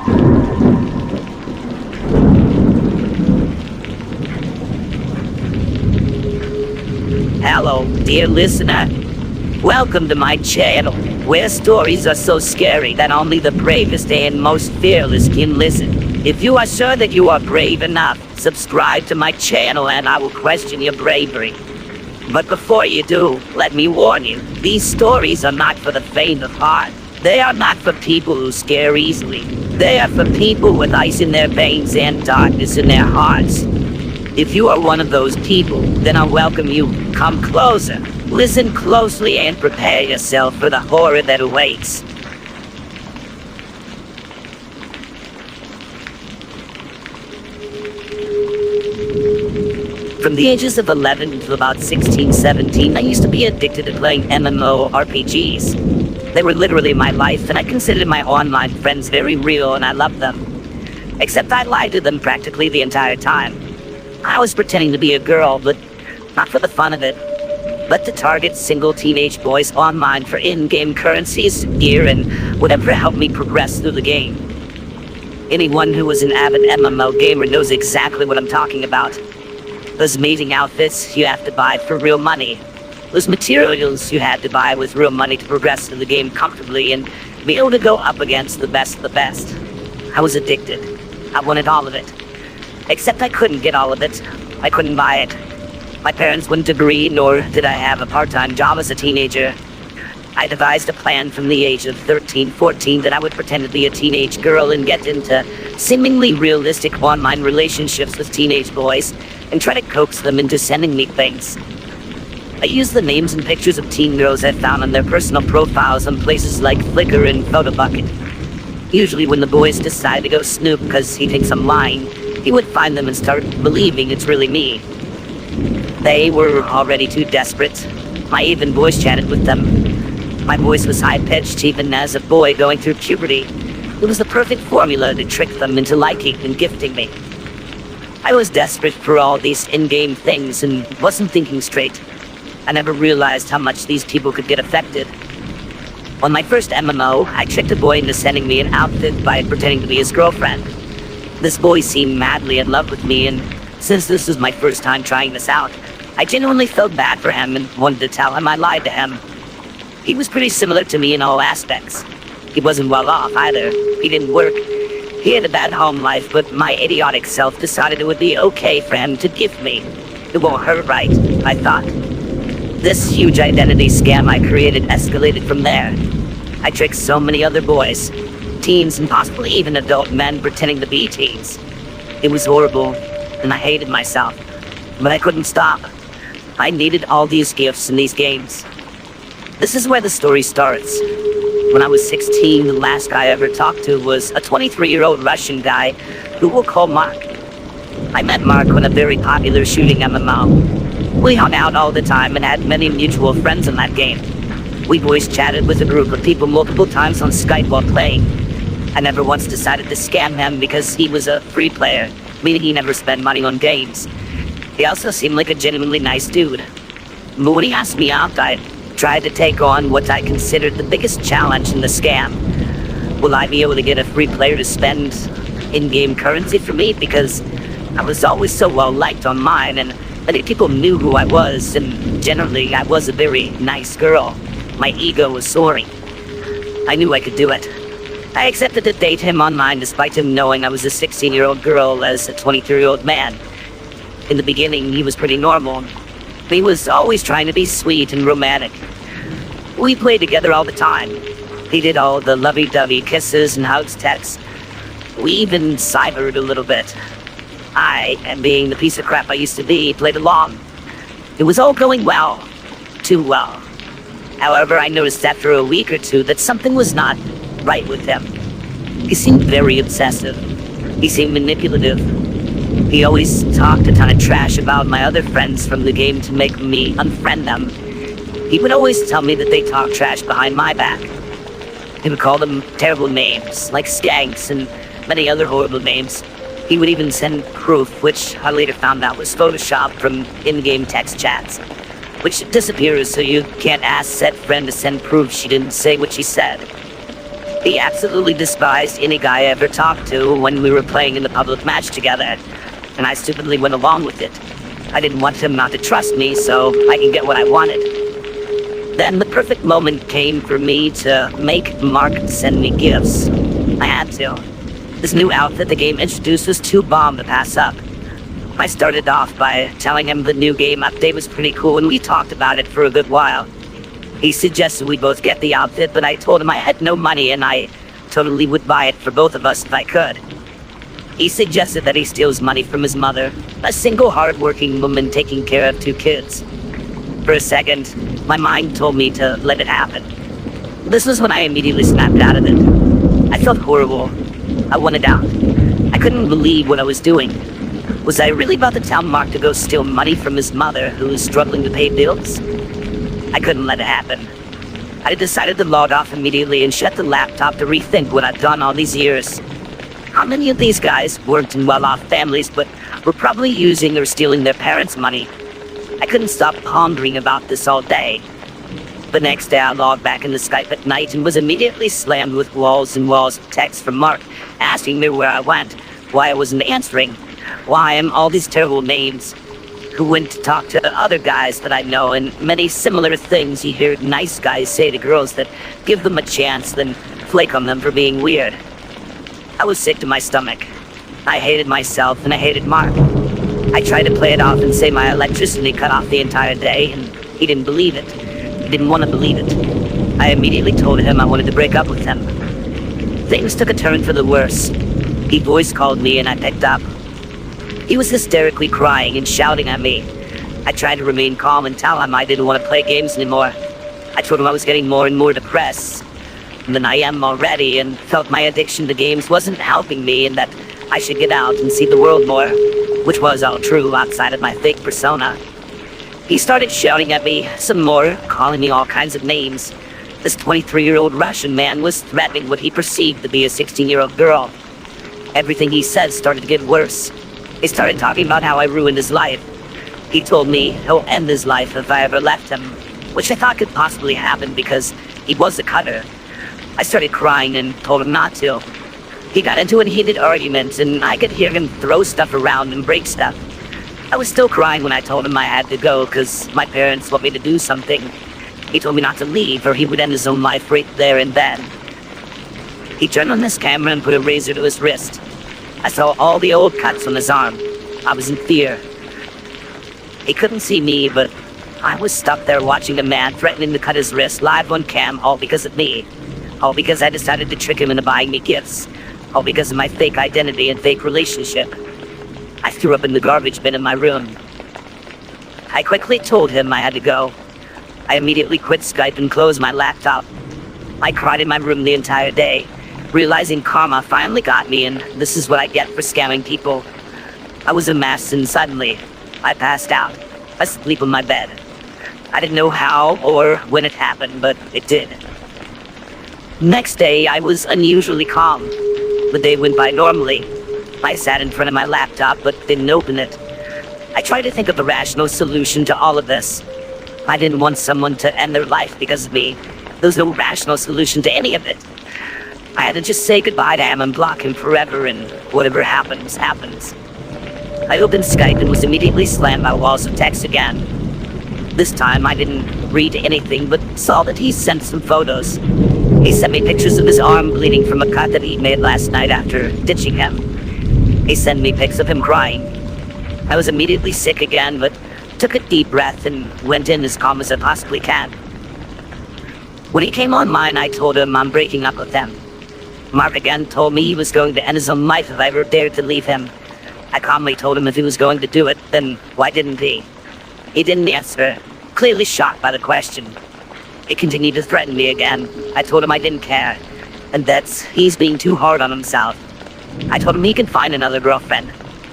Hello, dear listener. Welcome to my channel, where stories are so scary that only the bravest and most fearless can listen. If you are sure that you are brave enough, subscribe to my channel and I will question your bravery. But before you do, let me warn you, these stories are not for the faint of heart. They are not for people who scare easily. They are for people with ice in their veins and darkness in their hearts. If you are one of those people, then I welcome you. Come closer, listen closely, and prepare yourself for the horror that awaits. From the ages of 11 to about 16, 17, I used to be addicted to playing MMORPGs. They were literally my life, and I considered my online friends very real, and I loved them. Except I lied to them practically the entire time. I was pretending to be a girl, but not for the fun of it, but to target single teenage boys online for in-game currencies, gear, and whatever helped me progress through the game. Anyone who was an avid MMO gamer knows exactly what I'm talking about. Those amazing outfits you have to buy for real money. Those materials you had to buy with real money to progress through the game comfortably and be able to go up against the best of the best. I was addicted. I wanted all of it. Except I couldn't get all of it. I couldn't buy it. My parents wouldn't agree, nor did I have a part-time job as a teenager. I devised a plan from the age of 13, 14 that I would pretend to be a teenage girl and get into seemingly realistic online relationships with teenage boys and try to coax them into sending me things. I used the names and pictures of teen girls I found on their personal profiles on places like Flickr and PhotoBucket. Usually when the boys decide to go snoop because he thinks I'm lying, he would find them and start believing it's really me. They were already too desperate. I even voice chatted with them. My voice was high-pitched even as a boy going through puberty. It was the perfect formula to trick them into liking and gifting me. I was desperate for all these in-game things and wasn't thinking straight. I never realized how much these people could get affected. On my first MMO, I tricked a boy into sending me an outfit by pretending to be his girlfriend. This boy seemed madly in love with me, and since this was my first time trying this out, I genuinely felt bad for him and wanted to tell him I lied to him. He was pretty similar to me in all aspects. He wasn't well off either. He didn't work. He had a bad home life, but my idiotic self decided it would be okay for him to gift me. It won't hurt, right? I thought. This huge identity scam I created escalated from there. I tricked so many other boys, teens and possibly even adult men pretending to be teens. It was horrible, and I hated myself, but I couldn't stop. I needed all these gifts in these games. This is where the story starts. When I was 16, the last guy I ever talked to was a 23-year-old Russian guy who we'll call Mark. I met Mark on a very popular shooting MMO. We hung out all the time and had many mutual friends in that game. We voice chatted with a group of people multiple times on Skype while playing. I never once decided to scam him because he was a free player, meaning he never spent money on games. He also seemed like a genuinely nice dude. But when he asked me out, I tried to take on what I considered the biggest challenge in the scam. Will I be able to get a free player to spend in-game currency for me? Because I was always so well liked online, and many people knew who I was, and generally I was a very nice girl. My ego was soaring. I knew I could do it. I accepted to date him online despite him knowing I was a 16-year-old girl as a 23-year-old man. In the beginning, he was pretty normal. He was always trying to be sweet and romantic. We played together all the time. He did all the lovey-dovey kisses and hugs texts. We even cybered a little bit. I, and being the piece of crap I used to be, played along. It was all going well. Too well. However, I noticed after a week or two that something was not right with him. He seemed very obsessive. He seemed manipulative. He always talked a ton of trash about my other friends from the game to make me unfriend them. He would always tell me that they talk trash behind my back. He would call them terrible names, like skanks and many other horrible names. He would even send proof, which I later found out was photoshopped from in-game text chats, which disappears so you can't ask said friend to send proof she didn't say what she said. He absolutely despised any guy I ever talked to when we were playing in the public match together, and I stupidly went along with it. I didn't want him not to trust me so I can get what I wanted. Then the perfect moment came for me to make Mark send me gifts. I had to. This new outfit the game introduced was too bomb to pass up. I started off by telling him the new game update was pretty cool, and we talked about it for a good while. He suggested we both get the outfit, but I told him I had no money and I totally would buy it for both of us if I could. He suggested that he steals money from his mother, a single hard-working woman taking care of 2 kids. For a second, my mind told me to let it happen. This was when I immediately snapped out of it. I felt horrible. I wanted out. I couldn't believe what I was doing. Was I really about to tell Mark to go steal money from his mother, who was struggling to pay bills? I couldn't let it happen. I decided to log off immediately and shut the laptop to rethink what I'd done all these years. How many of these guys weren't in well-off families, but were probably using or stealing their parents' money? I couldn't stop pondering about this all day. The next day I logged back into Skype at night and was immediately slammed with walls and walls of texts from Mark, asking me where I went, why I wasn't answering, why I'm all these terrible names, who went to talk to other guys that I know, and many similar things you hear nice guys say to girls that give them a chance, then flake on them for being weird. I was sick to my stomach. I hated myself and I hated Mark. I tried to play it off and say my electricity cut off the entire day, and he didn't believe it. He didn't want to believe it. I immediately told him I wanted to break up with him. Things took a turn for the worse. He voice called me and I picked up. He was hysterically crying and shouting at me. I tried to remain calm and tell him I didn't want to play games anymore. I told him I was getting more and more depressed than I am already, and felt my addiction to games wasn't helping me, and that I should get out and see the world more, which was all true outside of my fake persona. He started shouting at me some more, calling me all kinds of names. This 23-year-old Russian man was threatening what he perceived to be a 16-year-old girl. Everything he said started to get worse. He started talking about how I ruined his life. He told me he'll end his life if I ever left him, which I thought could possibly happen because he was a cutter. I started crying and told him not to. He got into a heated argument and I could hear him throw stuff around and break stuff. I was still crying when I told him I had to go because my parents want me to do something. He told me not to leave or he would end his own life right there and then. He turned on his camera and put a razor to his wrist. I saw all the old cuts on his arm. I was in fear. He couldn't see me, but I was stuck there watching a man threatening to cut his wrist live on cam, all because of me. All because I decided to trick him into buying me gifts. All because of my fake identity and fake relationship. I threw up in the garbage bin in my room. I quickly told him I had to go. I immediately quit Skype and closed my laptop. I cried in my room the entire day, realizing karma finally got me, and this is what I get for scamming people. I was a mess, and suddenly, I passed out, asleep on my bed. I didn't know how or when it happened, but it did. Next day, I was unusually calm. The day went by normally. I sat in front of my laptop, but didn't open it. I tried to think of a rational solution to all of this. I didn't want someone to end their life because of me. There was no rational solution to any of it. I had to just say goodbye to him and block him forever, and whatever happens, happens. I opened Skype and was immediately slammed by walls of text again. This time I didn't read anything, but saw that he sent some photos. He sent me pictures of his arm bleeding from a cut that he made last night after ditching him. He sent me pics of him crying. I was immediately sick again, but took a deep breath and went in as calm as I possibly can. When he came online, I told him I'm breaking up with him. Mark again told me he was going to end his own life if I ever dared to leave him. I calmly told him if he was going to do it, then why didn't he? He didn't answer, clearly shocked by the question. He continued to threaten me again. I told him I didn't care, and that he's being too hard on himself. I told him he can find another girlfriend.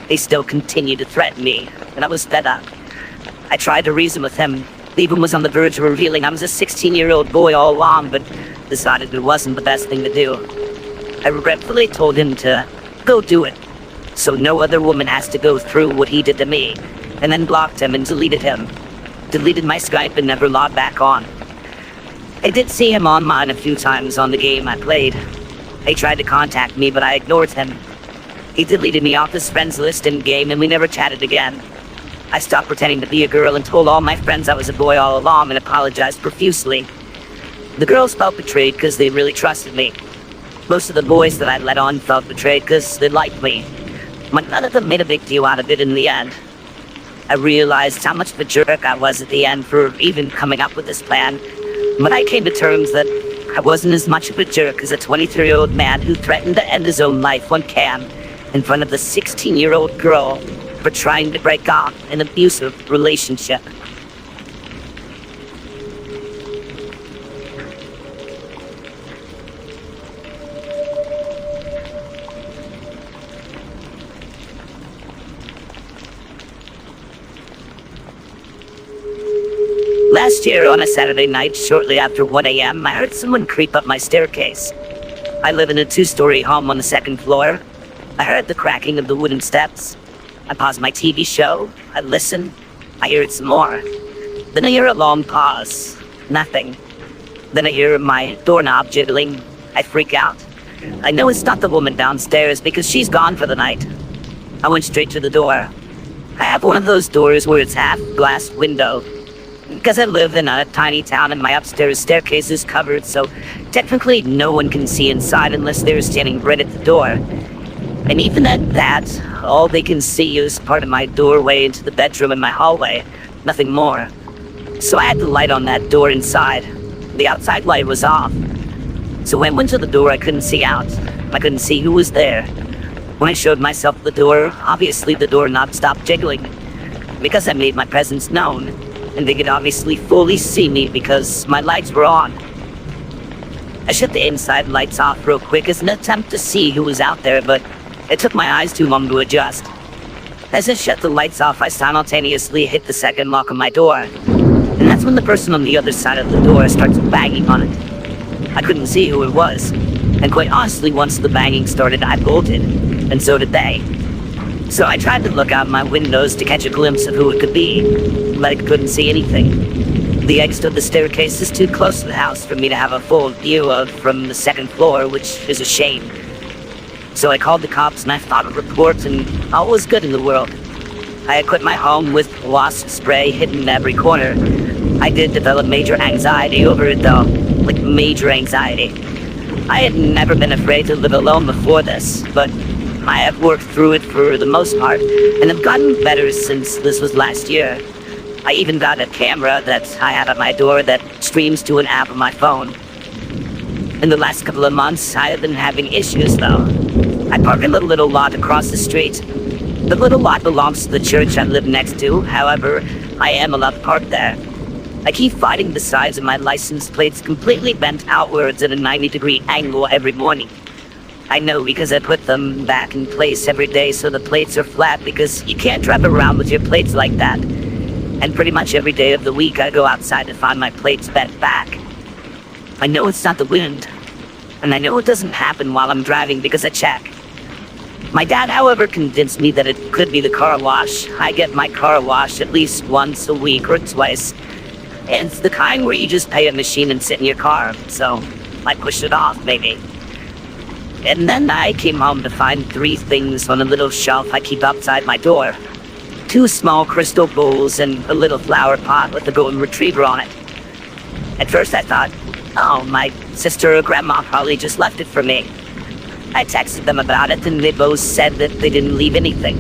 He still continued to threaten me, and I was fed up. I tried to reason with him, even was on the verge of revealing I was a 16-year-old boy all along, but decided it wasn't the best thing to do. I regretfully told him to go do it, so no other woman has to go through what he did to me, and then blocked him and deleted him. Deleted my Skype and never logged back on. I did see him online a few times on the game I played, He tried to contact me, but I ignored him. He deleted me off his friends list in game, and we never chatted again. I stopped pretending to be a girl and told all my friends I was a boy all along and apologized profusely. The girls felt betrayed because they really trusted me. Most of the boys that I let on felt betrayed because they liked me. But none of them made a big deal out of it in the end. I realized how much of a jerk I was at the end for even coming up with this plan. But I came to terms that I wasn't as much of a jerk as a 23-year-old man who threatened to end his own life on cam in front of the 16-year-old girl for trying to break off an abusive relationship. Last year on a Saturday night, shortly after 1 a.m., I heard someone creep up my staircase. I live in a 2-story home on the 2nd floor. I heard the cracking of the wooden steps. I paused my TV show. I listened. I heard some more. Then I hear a long pause. Nothing. Then I hear my doorknob jiggling. I freak out. I know it's not the woman downstairs because she's gone for the night. I went straight to the door. I have one of those doors where it's half glass window. Because I live in a tiny town and my upstairs staircase is covered, so technically no one can see inside unless they're standing right at the door. And even at that, all they can see is part of my doorway into the bedroom and my hallway. Nothing more. So I had the light on that door inside. The outside light was off. So when I went to the door, I couldn't see out. I couldn't see who was there. When I showed myself the door, obviously the doorknob stopped jiggling. Because I made my presence known. And they could obviously fully see me because my lights were on. I shut the inside lights off real quick as an attempt to see who was out there, but it took my eyes too long to adjust. As I shut the lights off, I simultaneously hit the second lock on my door. And that's when the person on the other side of the door starts banging on it. I couldn't see who it was. And quite honestly, once the banging started, I bolted. And so did they. So I tried to look out my windows to catch a glimpse of who it could be, but I couldn't see anything. The exit of the staircase is too close to the house for me to have a full view of from the 2nd floor, which is a shame. So I called the cops and I filed a report, and all was good in the world. I equipped my home with wasp spray hidden in every corner. I did develop major anxiety over it though, like major anxiety. I had never been afraid to live alone before this, but I have worked through it for the most part, and have gotten better since this was last year. I even got a camera that I have at my door that streams to an app on my phone. In the last couple of months, I have been having issues though. I park in the little lot across the street. The little lot belongs to the church I live next to, however, I am allowed to park there. I keep finding the sides of my license plates completely bent outwards at a 90-degree angle every morning. I know because I put them back in place every day so the plates are flat, because you can't drive around with your plates like that. And pretty much every day of the week I go outside to find my plates bent back. I know it's not the wind, and I know it doesn't happen while I'm driving because I check. My dad, however, convinced me that it could be the car wash. I get my car washed at least once a week or twice. And it's the kind where you just pay a machine and sit in your car, so I pushed it off, maybe. And then I came home to find 3 things on a little shelf I keep outside my door. 2 small crystal bowls and a little flower pot with a golden retriever on it. At first I thought, oh, my sister or grandma probably just left it for me. I texted them about it and they both said that they didn't leave anything.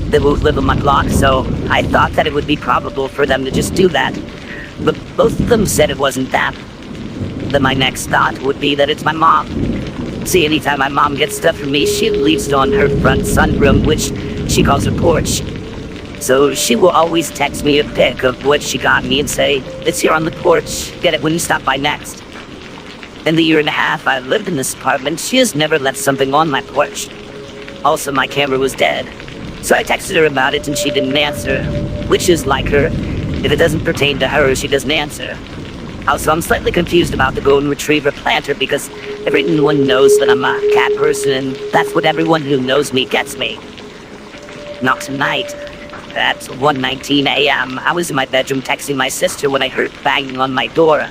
They both live on my block, so I thought that it would be probable for them to just do that. But both of them said it wasn't them. Then my next thought would be that it's my mom. See, anytime my mom gets stuff from me, she leaves it on her front sunroom, which she calls her porch. So she will always text me a pic of what she got me and say, it's here on the porch, get it when you stop by next. In the 1.5 years I lived in this apartment, she has never left something on my porch. Also, my camera was dead. So I texted her about it and she didn't answer, which is like her. If it doesn't pertain to her, she doesn't answer. Also, I'm slightly confused about the golden retriever planter because everyone knows that I'm a cat person, and that's what everyone who knows me gets me. Not tonight. At 1:19 a.m., I was in my bedroom texting my sister when I heard banging on my door.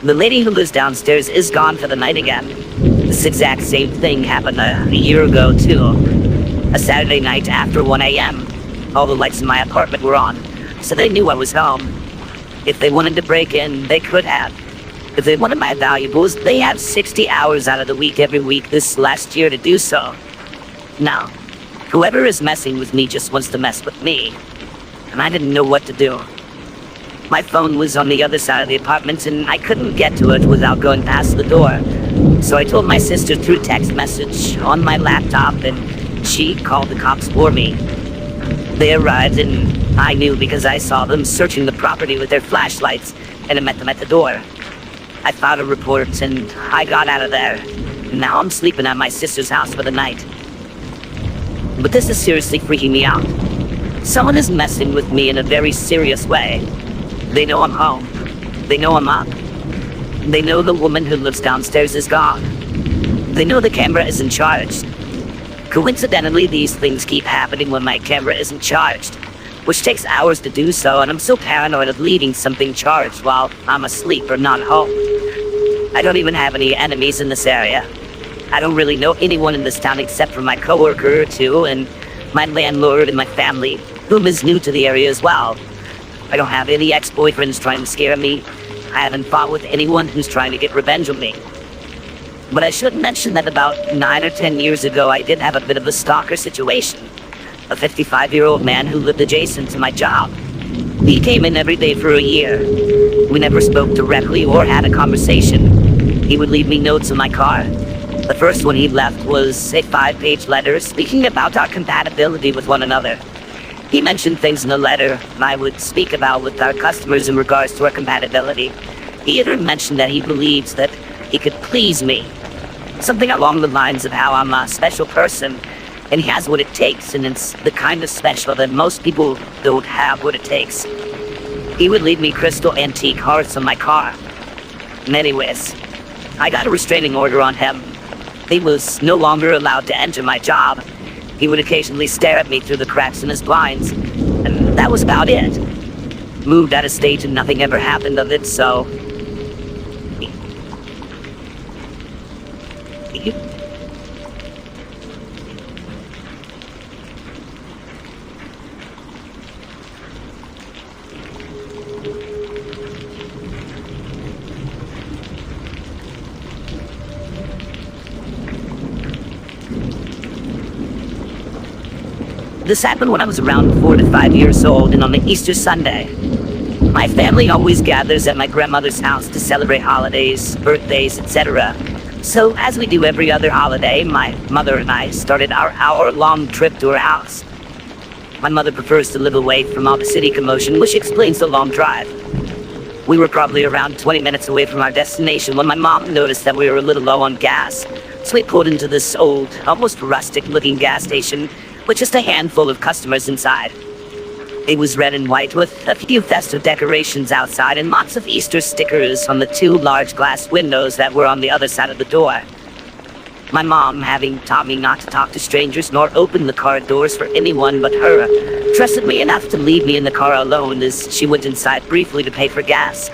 The lady who lives downstairs is gone for the night again. The This exact same thing happened a year ago, too. A Saturday night after 1 a.m. All the lights in my apartment were on, so they knew I was home. If they wanted to break in, they could have. If they wanted my valuables, they had 60 hours out of the week every week this last year to do so. Now, whoever is messing with me just wants to mess with me, and I didn't know what to do. My phone was on the other side of the apartment, and I couldn't get to it without going past the door. So I told my sister through text message on my laptop, and she called the cops for me. They arrived, and I knew because I saw them searching the property with their flashlights, and I met them at the door. I filed a report, and I got out of there. Now I'm sleeping at my sister's house for the night. But this is seriously freaking me out. Someone is messing with me in a very serious way. They know I'm home. They know I'm up. They know the woman who lives downstairs is gone. They know the camera isn't charged. Coincidentally, these things keep happening when my camera isn't charged, which takes hours to do so, and I'm so paranoid of leaving something charged while I'm asleep or not home. I don't even have any enemies in this area. I don't really know anyone in this town except for my coworker or two, and my landlord and my family, whom is new to the area as well. I don't have any ex-boyfriends trying to scare me. I haven't fought with anyone who's trying to get revenge on me. But I should mention that about 9 or 10 years ago, I did have a bit of a stalker situation. A 55-year-old man who lived adjacent to my job. He came in every day for a year. We never spoke directly or had a conversation. He would leave me notes in my car. The first one he left was a 5-page letter speaking about our compatibility with one another. He mentioned things in the letter I would speak about with our customers in regards to our compatibility. He even mentioned that he believes that he could please me. Something along the lines of how I'm a special person, and he has what it takes, and it's the kind of special that most people don't have what it takes. He would leave me crystal antique hearts on my car. And anyways, I got a restraining order on him. He was no longer allowed to enter my job. He would occasionally stare at me through the cracks in his blinds, and that was about it. Moved out of state and nothing ever happened of it, so... This happened when I was around 4 to 5 years old, and on the Easter Sunday. My family always gathers at my grandmother's house to celebrate holidays, birthdays, etc. So, as we do every other holiday, my mother and I started our hour-long trip to her house. My mother prefers to live away from all the city commotion, which explains the long drive. We were probably around 20 minutes away from our destination when my mom noticed that we were a little low on gas. So we pulled into this old, almost rustic-looking gas station with just a handful of customers inside. It was red and white with a few festive decorations outside and lots of Easter stickers on the 2 large glass windows that were on the other side of the door. My mom, having taught me not to talk to strangers nor open the car doors for anyone but her, trusted me enough to leave me in the car alone as she went inside briefly to pay for gas.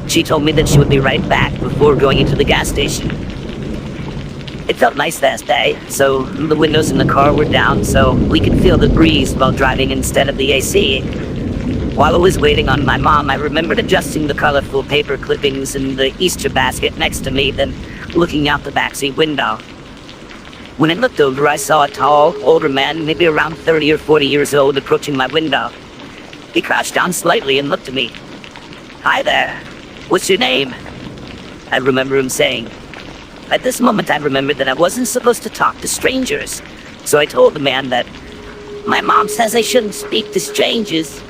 She told me that she would be right back before going into the gas station. It felt nice that day, so the windows in the car were down so we could feel the breeze while driving instead of the AC. While I was waiting on my mom, I remembered adjusting the colorful paper clippings in the Easter basket next to me, then looking out the backseat window. When I looked over, I saw a tall, older man, maybe around 30 or 40 years old, approaching my window. He crouched down slightly and looked at me. "Hi there. What's your name?" I remember him saying. At this moment, I remembered that I wasn't supposed to talk to strangers, so I told the man that, "My mom says I shouldn't speak to strangers."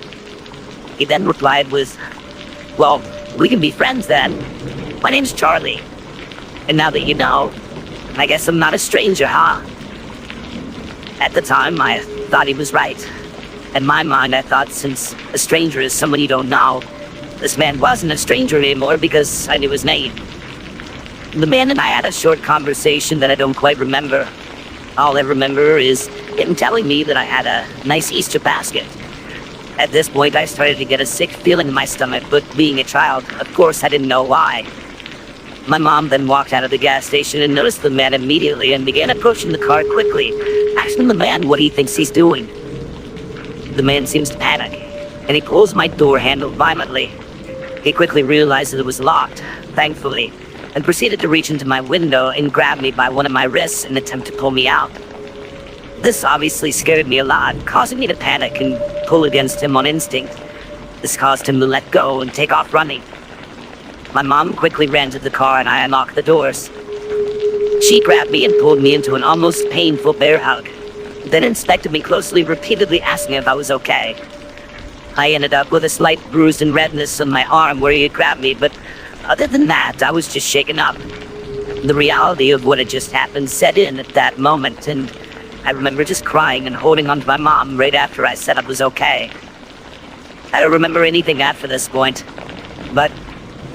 He then replied with, "Well, we can be friends then. My name's Charlie. And now that you know, I guess I'm not a stranger, huh?" At the time, I thought he was right. In my mind, I thought since a stranger is someone you don't know, this man wasn't a stranger anymore because I knew his name. The man and I had a short conversation that I don't quite remember. All I remember is him telling me that I had a nice Easter basket. At this point, I started to get a sick feeling in my stomach, but being a child, of course, I didn't know why. My mom then walked out of the gas station and noticed the man immediately and began approaching the car quickly, asking the man what he thinks he's doing. The man seems to panic, and he pulls my door handle violently. He quickly realized that it was locked, thankfully, and proceeded to reach into my window and grab me by one of my wrists in an attempt to pull me out. This obviously scared me a lot, causing me to panic and pull against him on instinct. This caused him to let go and take off running. My mom quickly ran to the car and I unlocked the doors. She grabbed me and pulled me into an almost painful bear hug, then inspected me closely, repeatedly asking if I was okay. I ended up with a slight bruise and redness on my arm where he had grabbed me, but other than that, I was just shaken up. The reality of what had just happened set in at that moment, and I remember just crying and holding on to my mom right after I said I was okay. I don't remember anything after this point, but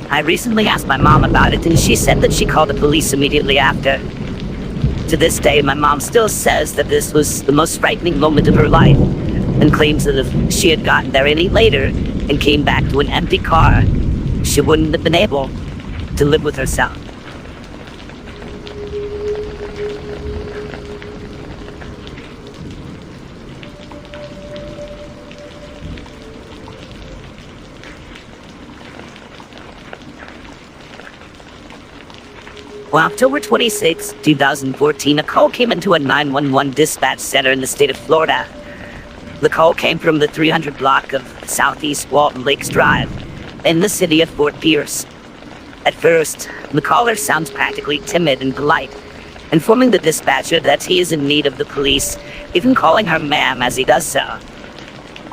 I recently asked my mom about it, and she said that she called the police immediately after. To this day, my mom still says that this was the most frightening moment of her life, and claims that if she had gotten there any later and came back to an empty car, she wouldn't have been able to live with herself. On October 26, 2014, a call came into a 911 dispatch center in the state of Florida. The call came from the 300 block of Southeast Walton Lakes Drive in the city of Fort Pierce. At first, the caller sounds practically timid and polite, informing the dispatcher that he is in need of the police, even calling her ma'am as he does so.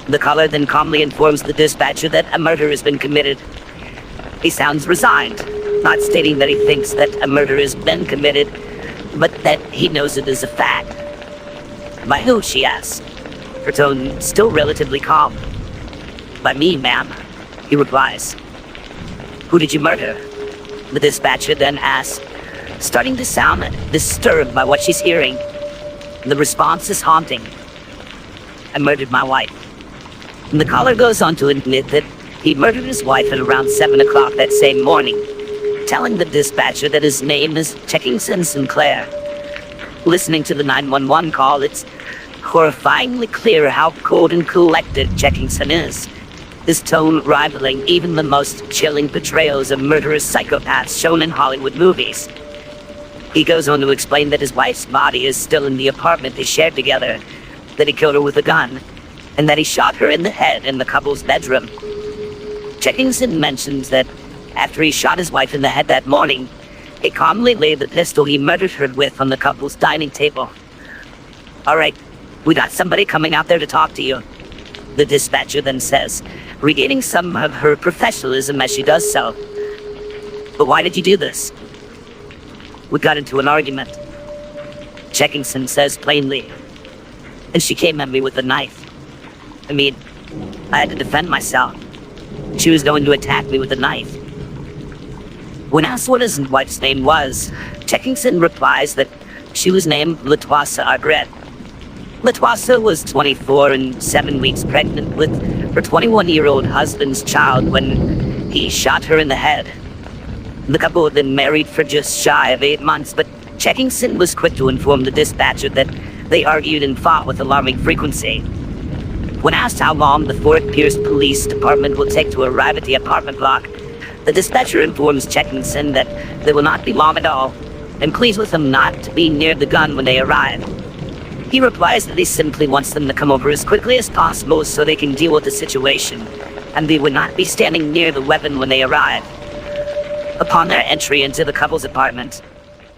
The caller then calmly informs the dispatcher that a murder has been committed. He sounds resigned, not stating that he thinks that a murder has been committed, but that he knows it is a fact. By who, she asks, her tone still relatively calm. By me, ma'am, he replies. Who did you murder? The dispatcher then asks, starting to sound disturbed by what she's hearing. The response is haunting. I murdered my wife. And the caller goes on to admit that he murdered his wife at around 7 o'clock that same morning, telling the dispatcher that his name is Checkinson Sinclair. Listening to the 911 call, it's horrifyingly clear how cold and collected Checkinson is, his tone rivaling even the most chilling portrayals of murderous psychopaths shown in Hollywood movies. He goes on to explain that his wife's body is still in the apartment they shared together, that he killed her with a gun, and that he shot her in the head in the couple's bedroom. Checkinson mentions that after he shot his wife in the head that morning, he calmly laid the pistol he murdered her with on the couple's dining table. All right, we got somebody coming out there to talk to you, the dispatcher then says, regaining some of her professionalism as she does so. But why did you do this? We got into an argument, Checkinson says plainly, and she came at me with a knife. I had to defend myself. She was going to attack me with a knife. When asked what his wife's name was, Checkinson replies that she was named Latoisa Argrette. Latoisa was 24 and 7 weeks pregnant with her 21-year-old husband's child when he shot her in the head. The couple had been married for just shy of 8 months, but Checkinson was quick to inform the dispatcher that they argued and fought with alarming frequency. When asked how long the Fort Pierce Police Department will take to arrive at the apartment block, the dispatcher informs Checkinson that they will not be long at all, and pleads with them not to be near the gun when they arrive. He replies that he simply wants them to come over as quickly as possible so they can deal with the situation, and they would not be standing near the weapon when they arrive. Upon their entry into the couple's apartment,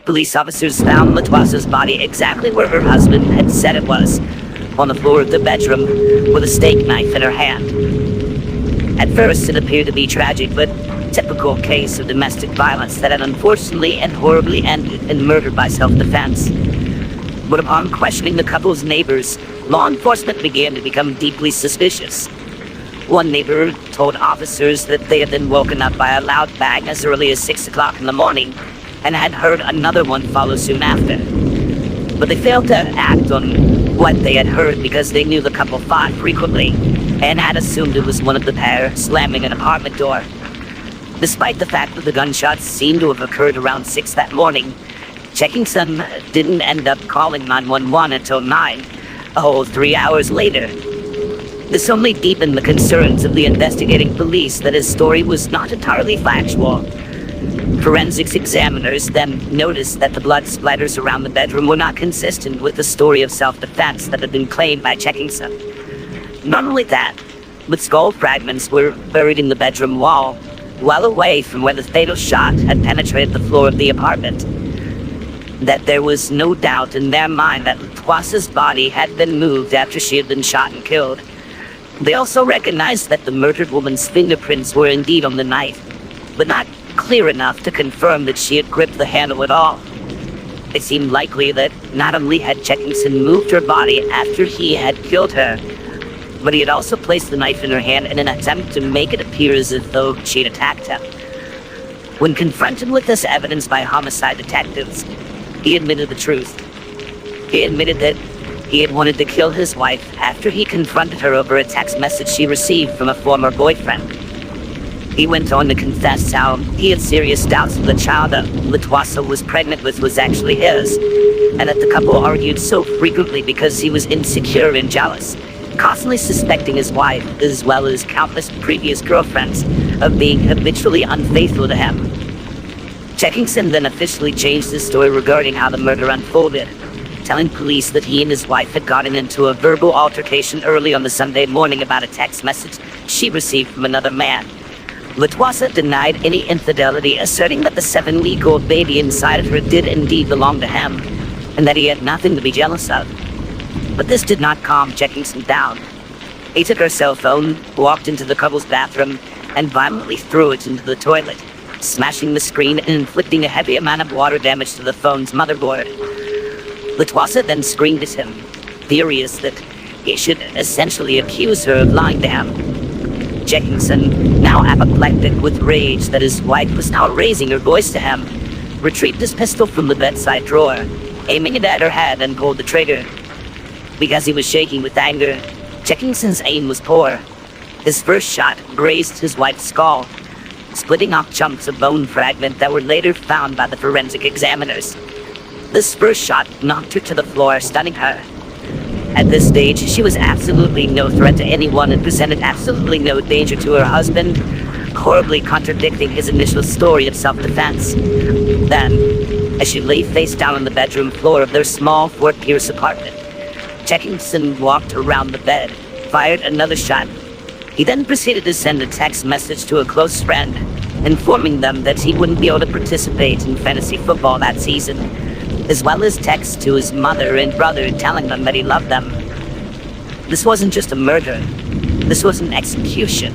police officers found Latoisa's body exactly where her husband had said it was, on the floor of the bedroom with a steak knife in her hand. At first, it appeared to be tragic, but typical case of domestic violence that had unfortunately and horribly ended in murder by self-defense. But upon questioning the couple's neighbors, law enforcement began to become deeply suspicious. One neighbor told officers that they had been woken up by a loud bang as early as 6 o'clock in the morning and had heard another one follow soon after. But they failed to act on what they had heard because they knew the couple fought frequently and had assumed it was one of the pair slamming an apartment door. Despite the fact that the gunshots seemed to have occurred around 6 that morning, Checkinson didn't end up calling 911 until 9, a whole 3 hours later. This only deepened the concerns of the investigating police that his story was not entirely factual. Forensics examiners then noticed that the blood splatters around the bedroom were not consistent with the story of self-defense that had been claimed by Checkinson. Not only that, but skull fragments were buried in the bedroom wall, well away from where the fatal shot had penetrated the floor of the apartment. That there was no doubt in their mind that Latoisa's body had been moved after she had been shot and killed. They also recognized that the murdered woman's fingerprints were indeed on the knife, but not clear enough to confirm that she had gripped the handle at all. It seemed likely that not only had Checkinson moved her body after he had killed her, but he had also placed the knife in her hand in an attempt to make it appear as if though she had attacked him. When confronted with this evidence by homicide detectives, he admitted the truth. He admitted that he had wanted to kill his wife after he confronted her over a text message she received from a former boyfriend. He went on to confess how he had serious doubts that the child that Latoisa was pregnant with was actually his, and that the couple argued so frequently because he was insecure and jealous, constantly suspecting his wife, as well as countless previous girlfriends, of being habitually unfaithful to him. Checkinson then officially changed his story regarding how the murder unfolded, telling police that he and his wife had gotten into a verbal altercation early on the Sunday morning about a text message she received from another man. Latoisa denied any infidelity, asserting that the 7-week-old baby inside of her did indeed belong to him, and that he had nothing to be jealous of. But this did not calm Checkinson down. He took her cell phone, walked into the couple's bathroom, and violently threw it into the toilet, smashing the screen and inflicting a heavy amount of water damage to the phone's motherboard. Latoisa then screamed at him, furious that he should essentially accuse her of lying to him. Checkinson, now apoplectic with rage that his wife was now raising her voice to him, retrieved his pistol from the bedside drawer, aiming it at her head and pulled the trigger. Because he was shaking with anger, Checkinson's aim was poor. His first shot grazed his wife's skull, splitting off chunks of bone fragment that were later found by the forensic examiners. This first shot knocked her to the floor, stunning her. At this stage, she was absolutely no threat to anyone and presented absolutely no danger to her husband, horribly contradicting his initial story of self-defense. Then, as she lay face down on the bedroom floor of their small Fort Pierce apartment, Checkinson walked around the bed, fired another shot. He then proceeded to send a text message to a close friend, informing them that he wouldn't be able to participate in fantasy football that season, as well as texts to his mother and brother telling them that he loved them. This wasn't just a murder, this was an execution.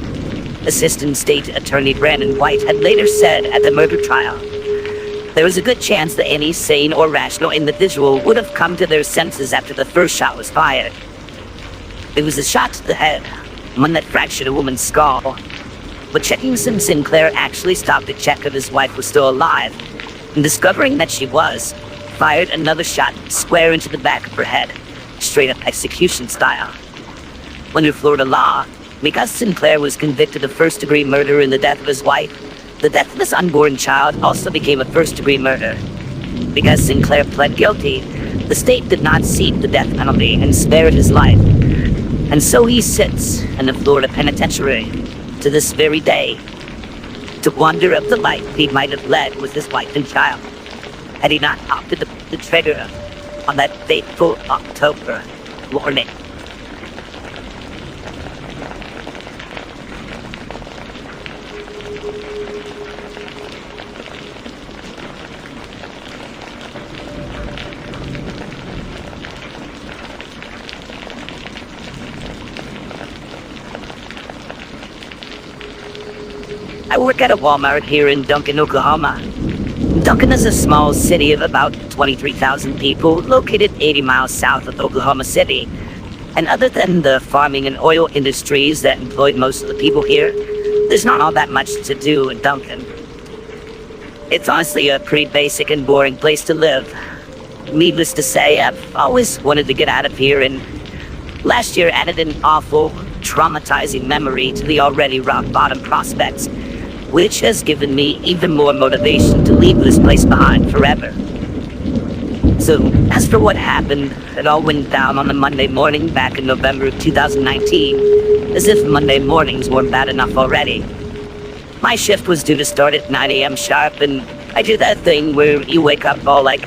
Assistant State Attorney Brandon White had later said at the murder trial, there was a good chance that any sane or rational individual would have come to their senses after the first shot was fired. It was a shot to the head, one that fractured a woman's skull. But Checkinson Sinclair actually stopped to check if his wife was still alive, and discovering that she was, fired another shot square into the back of her head, straight up execution style. Under Florida law, because Sinclair was convicted of first-degree murder in the death of his wife, the death of his unborn child also became a first-degree murder. Because Sinclair pled guilty, the state did not seek the death penalty and spared his life. And so he sits in the Florida penitentiary to this very day, to wonder of the life he might have led with his wife and child, had he not opted to pull the trigger on that fateful October morning. I work at a Walmart here in Duncan, Oklahoma. Duncan is a small city of about 23,000 people located 80 miles south of Oklahoma City. And other than the farming and oil industries that employed most of the people here, there's not all that much to do in Duncan. It's honestly a pretty basic and boring place to live. Needless to say, I've always wanted to get out of here, and last year added an awful, traumatizing memory to the already rock-bottom prospects which has given me even more motivation to leave this place behind forever. So, as for what happened, it all went down on a Monday morning back in November of 2019, as if Monday mornings weren't bad enough already. My shift was due to start at 9 a.m. sharp, and I do that thing where you wake up all like,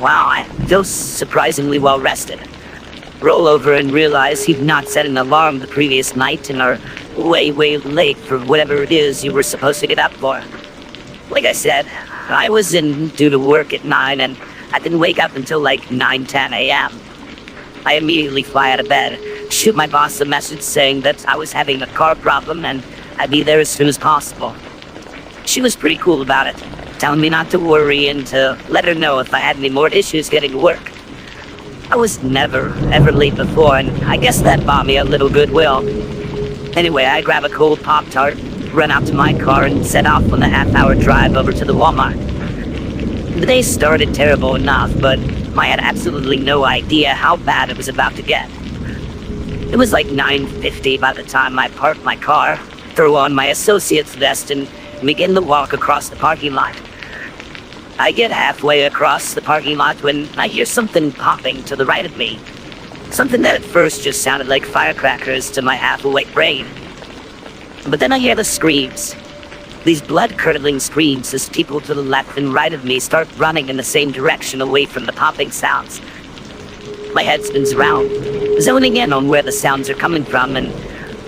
wow, I feel surprisingly well rested. Roll over and realize you've not set an alarm the previous night and are way late for whatever it is you were supposed to get up for. Like I said, I was in due to work at 9 and I didn't wake up until like 9:10 a.m. I immediately fly out of bed, shoot my boss a message saying that I was having a car problem and I'd be there as soon as possible. She was pretty cool about it, telling me not to worry and to let her know if I had any more issues getting to work. I was never, ever late before, and I guess that bought me a little goodwill. Anyway, I grab a cold Pop-Tart, run out to my car, and set off on the half-hour drive over to the Walmart. The day started terrible enough, but I had absolutely no idea how bad it was about to get. It was like 9:50 by the time I parked my car, throw on my associate's vest, and begin the walk across the parking lot. I get halfway across the parking lot when I hear something popping to the right of me. Something that at first just sounded like firecrackers to my half-awake brain. But then I hear the screams. These blood-curdling screams as people to the left and right of me start running in the same direction away from the popping sounds. My head spins around, zoning in on where the sounds are coming from, and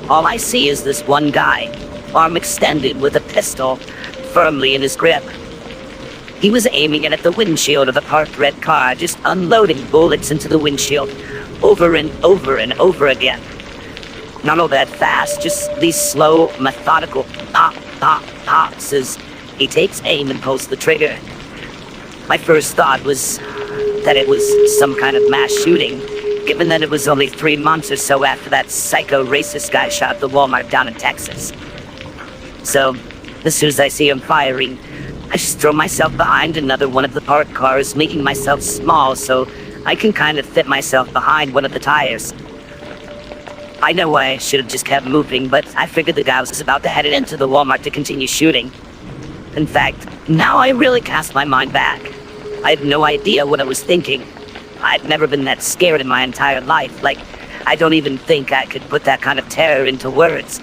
all I see is this one guy, arm extended with a pistol firmly in his grip. He was aiming it at the windshield of the parked red car, just unloading bullets into the windshield over and over and over again. Not all that fast, just these slow, methodical pops as he takes aim and pulls the trigger. My first thought was that it was some kind of mass shooting, given that it was only 3 months or so after that psycho racist guy shot at the Walmart down in Texas. So, as soon as I see him firing, I just throw myself behind another one of the parked cars, making myself small so I can kind of fit myself behind one of the tires. I know I should have just kept moving, but I figured the guy was about to head into the Walmart to continue shooting. In fact, now I really cast my mind back. I had no idea what I was thinking. I'd never been that scared in my entire life. Like, I don't even think I could put that kind of terror into words.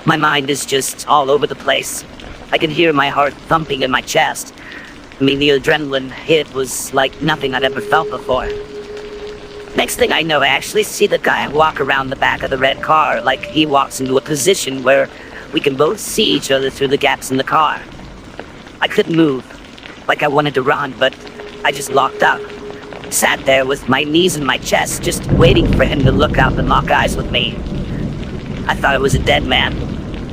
My mind is just all over the place. I can hear my heart thumping in my chest. I mean, the adrenaline hit was like nothing I'd ever felt before. Next thing I know, I actually see the guy walk around the back of the red car, like he walks into a position where we can both see each other through the gaps in the car. I couldn't move, like I wanted to run, but I just locked up. Sat there with my knees in my chest, just waiting for him to look up and lock eyes with me. I thought I was a dead man.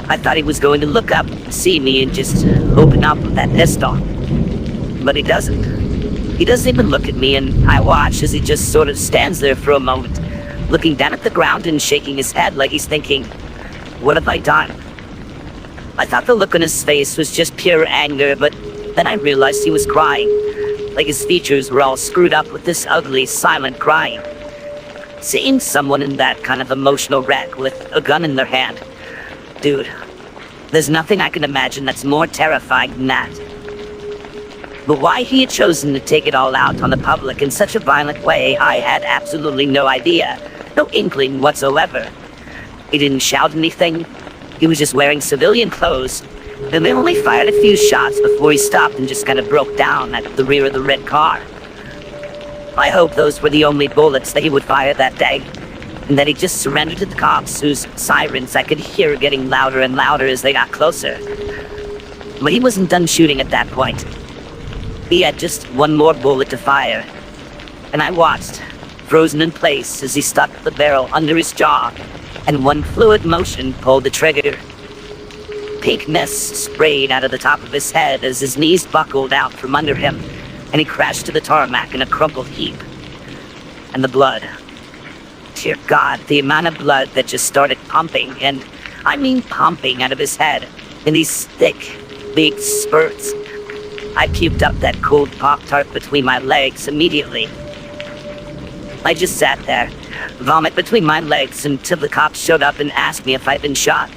I thought he was going to look up, see me, and just open up with that pistol. But he doesn't. He doesn't even look at me, and I watch as he just sort of stands there for a moment, looking down at the ground and shaking his head like he's thinking, what have I done? I thought the look on his face was just pure anger, but then I realized he was crying, like his features were all screwed up with this ugly, silent crying. Seeing someone in that kind of emotional wreck with a gun in their hand, dude, there's nothing I can imagine that's more terrifying than that. But why he had chosen to take it all out on the public in such a violent way, I had absolutely no idea, no inkling whatsoever. He didn't shout anything. He was just wearing civilian clothes, and they only fired a few shots before he stopped and just kind of broke down at the rear of the red car. I hope those were the only bullets that he would fire that day, and that he just surrendered to the cops, whose sirens I could hear getting louder and louder as they got closer. But he wasn't done shooting at that point. He had just one more bullet to fire, and I watched, frozen in place as he stuck the barrel under his jaw, and one fluid motion pulled the trigger. Pink mist sprayed out of the top of his head as his knees buckled out from under him, and he crashed to the tarmac in a crumpled heap. And the blood. Dear God, the amount of blood that just started pumping, and I mean pumping out of his head, in these thick, big spurts. I puked up that cold Pop-Tart between my legs immediately. I just sat there, vomit between my legs, until the cops showed up and asked me if I'd been shot.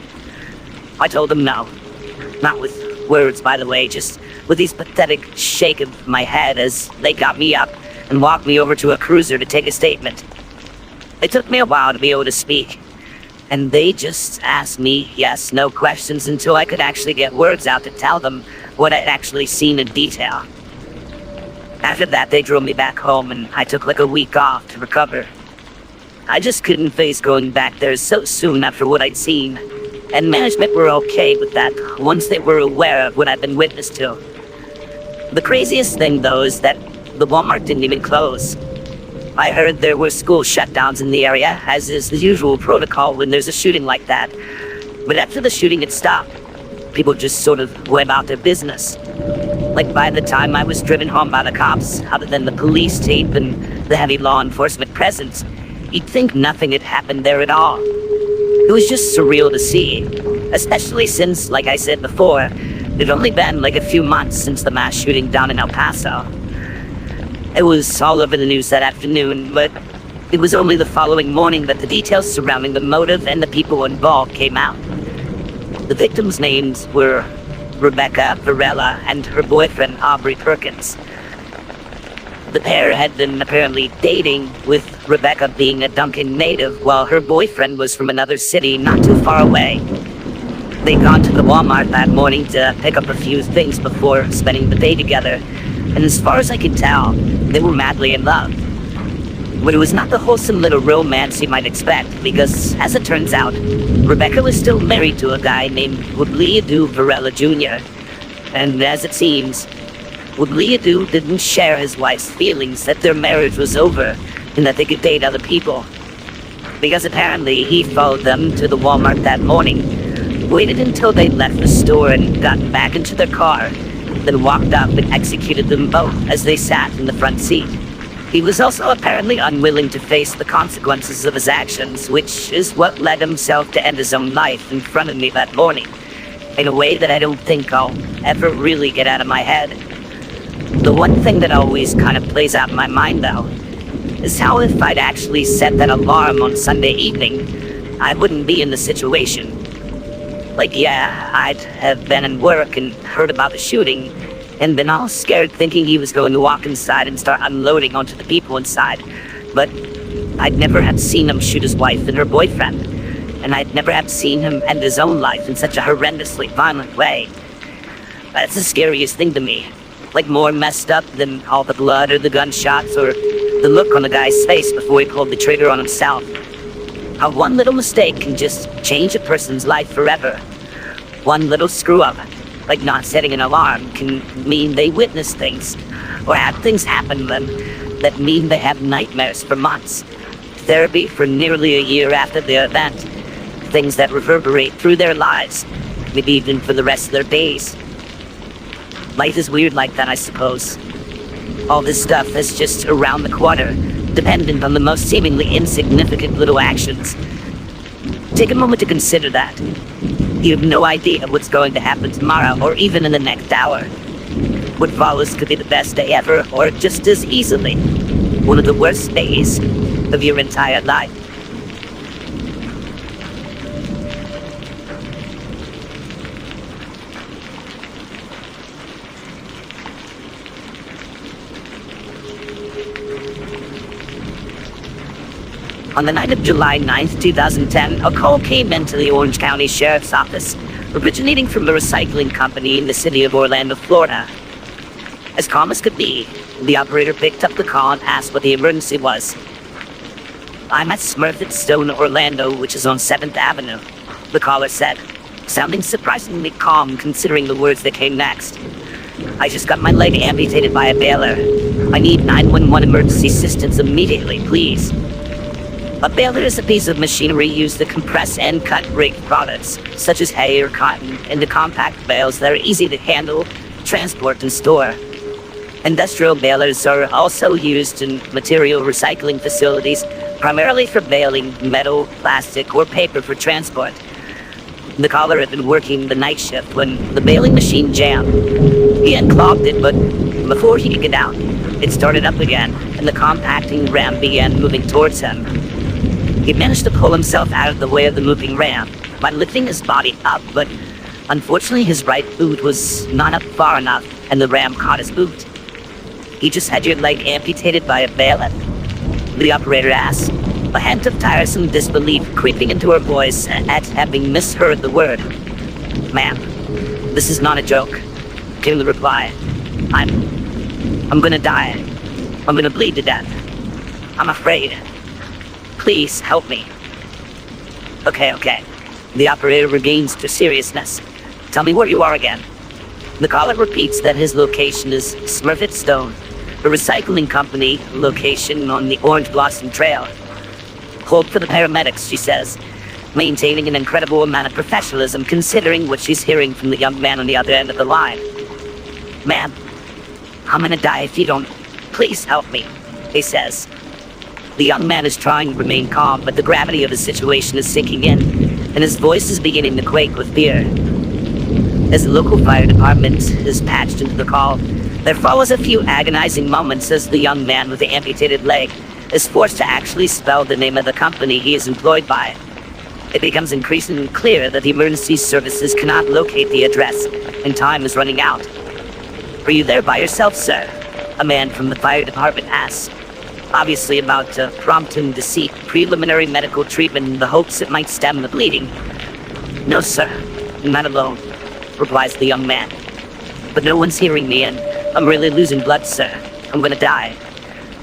I told them no. Not with words, by the way, just with these pathetic shake of my head as they got me up and walked me over to a cruiser to take a statement. It took me a while to be able to speak, and they just asked me yes, no questions until I could actually get words out to tell them what I'd actually seen in detail. After that, they drove me back home, and I took like a week off to recover. I just couldn't face going back there so soon after what I'd seen, and management were okay with that once they were aware of what I'd been witness to. The craziest thing, though, is that the Walmart didn't even close. I heard there were school shutdowns in the area, as is the usual protocol when there's a shooting like that. But after the shooting had stopped, people just sort of went about their business. Like by the time I was driven home by the cops, other than the police tape and the heavy law enforcement presence, you'd think nothing had happened there at all. It was just surreal to see, especially since, like I said before, it'd only been like a few months since the mass shooting down in El Paso. It was all over the news that afternoon, but it was only the following morning that the details surrounding the motive and the people involved came out. The victims' names were Rebecca Varela and her boyfriend Aubrey Perkins. The pair had been apparently dating, with Rebecca being a Duncan native while her boyfriend was from another city not too far away. They'd gone to the Walmart that morning to pick up a few things before spending the day together, and as far as I could tell, they were madly in love. But it was not the wholesome little romance you might expect, because, as it turns out, Rebecca was still married to a guy named Woodliadu Varela Jr., and as it seems, Woodliadu didn't share his wife's feelings that their marriage was over and that they could date other people. Because apparently he followed them to the Walmart that morning, waited until they left the store and got back into their car, then walked up and executed them both as they sat in the front seat. He was also apparently unwilling to face the consequences of his actions, which is what led himself to end his own life in front of me that morning, in a way that I don't think I'll ever really get out of my head. The one thing that always kind of plays out in my mind, though, is how if I'd actually set that alarm on Sunday evening, I wouldn't be in the situation. Like, yeah, I'd have been in work and heard about the shooting, and been all scared thinking he was going to walk inside and start unloading onto the people inside. But I'd never have seen him shoot his wife and her boyfriend, and I'd never have seen him end his own life in such a horrendously violent way. That's the scariest thing to me. Like more messed up than all the blood or the gunshots or the look on the guy's face before he pulled the trigger on himself. How one little mistake can just change a person's life forever. One little screw-up, like not setting an alarm, can mean they witness things, or have things happen to them that mean they have nightmares for months, therapy for nearly a year after the event, things that reverberate through their lives, maybe even for the rest of their days. Life is weird like that, I suppose. All this stuff is just around the corner, dependent on the most seemingly insignificant little actions. Take a moment to consider that. You have no idea what's going to happen tomorrow, or even in the next hour. What follows could be the best day ever, or just as easily, one of the worst days of your entire life. On the night of July 9th, 2010, a call came into the Orange County Sheriff's Office, originating from a recycling company in the city of Orlando, Florida. As calm as could be, the operator picked up the call and asked what the emergency was. "I'm at Smurfit Stone, Orlando, which is on 7th Avenue, the caller said, sounding surprisingly calm considering the words that came next. "I just got my leg amputated by a baler. I need 911 emergency assistance immediately, please." A baler is a piece of machinery used to compress and cut rigged products, such as hay or cotton, into compact bales that are easy to handle, transport, and store. Industrial balers are also used in material recycling facilities, primarily for baling metal, plastic, or paper for transport. The caller had been working the night shift when the baling machine jammed. He unclogged it, but before he could get out, it started up again, and the compacting ram began moving towards him. He managed to pull himself out of the way of the moving ram by lifting his body up, but Unfortunately, his right boot was not up far enough, and the ram caught his boot. He just had your leg amputated by a bailiff, the operator asked, a hint of tiresome disbelief creeping into her voice at having misheard the word. Ma'am, this is not a joke, came the reply. I'm gonna die. I'm gonna bleed to death. I'm afraid. Please help me. Okay. The operator regains to seriousness. Tell me where you are again. The caller repeats that his location is Smurfit Stone, a recycling company location on the Orange Blossom Trail. Hold for the paramedics, she says, maintaining an incredible amount of professionalism considering what she's hearing from the young man on the other end of the line. Ma'am, I'm gonna die if you don't. Please help me, he says. The young man is trying to remain calm, but the gravity of the situation is sinking in, and his voice is beginning to quake with fear. As the local fire department is patched into the call, there follows a few agonizing moments as the young man with the amputated leg is forced to actually spell the name of the company he is employed by. It becomes increasingly clear that the emergency services cannot locate the address, and time is running out. Are you there by yourself, sir? A man from the fire department asks, obviously about to prompt him to seek preliminary medical treatment in the hopes it might stem the bleeding. No, sir, I'm not alone, replies the young man. But no one's hearing me, and I'm really losing blood, sir. I'm gonna die.